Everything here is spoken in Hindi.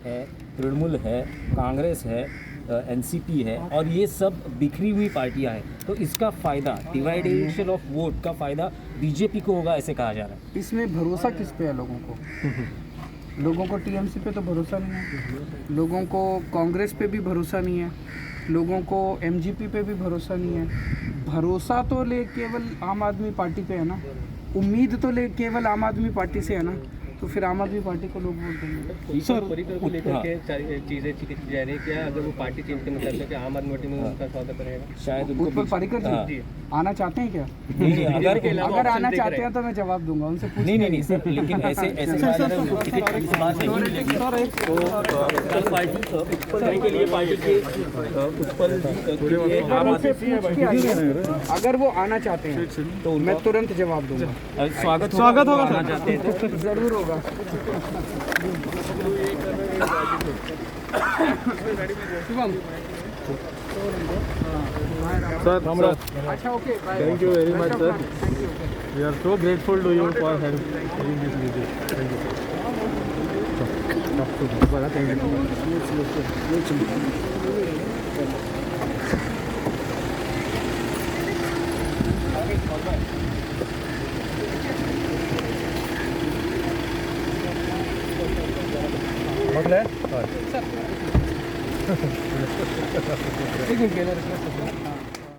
है, तृणमूल है, कांग्रेस है, एनसीपी है और ये सब बिखरी हुई पार्टियां हैं, तो इसका फ़ायदा डिवाइडेशन ऑफ वोट का फ़ायदा बीजेपी को होगा ऐसे कहा जा रहा है। इसमें भरोसा किस पे है लोगों को? लोगों को टीएमसी पे तो भरोसा नहीं है, लोगों को कांग्रेस पे भी भरोसा नहीं है, लोगों को एमजीपी पे भी भरोसा नहीं है। भरोसा तो ले केवल आम आदमी पार्टी पे है ना, उम्मीद तो ले केवल आम आदमी पार्टी से है ना, तो फिर आम आदमी पार्टी को लोग वोट देंगे। सर परिकर को लेकर के चीज़ें चिकित्सा जा रही है, क्या अगर वो पार्टी चेंज करना चाहते हैं, क्या आम आदमी पार्टी में उनका स्वागत रहेगा? शायद उनको उत्पल परिकर जी आना चाहते हैं क्या? नहीं, अगर आना चाहते हैं तो मैं जवाब दूंगा, उनसे पूछ नहीं सर, लेकिन ऐसे कहा जा रहा है वो टिकट इस बार नहीं मिलेगी। तो कल पार्टी उत्पल के लिए पार्टी के उत्पल अगर वो आना चाहते हैं तो मैं तुरंत जवाब दूंगा। स्वागत होगा आना चाहते हैं तो जरूर होगा। शुभम Sir, अच्छा okay thank you very much, sir. Thank you. We are so grateful to you for having this visit. Thank you, एक मिनट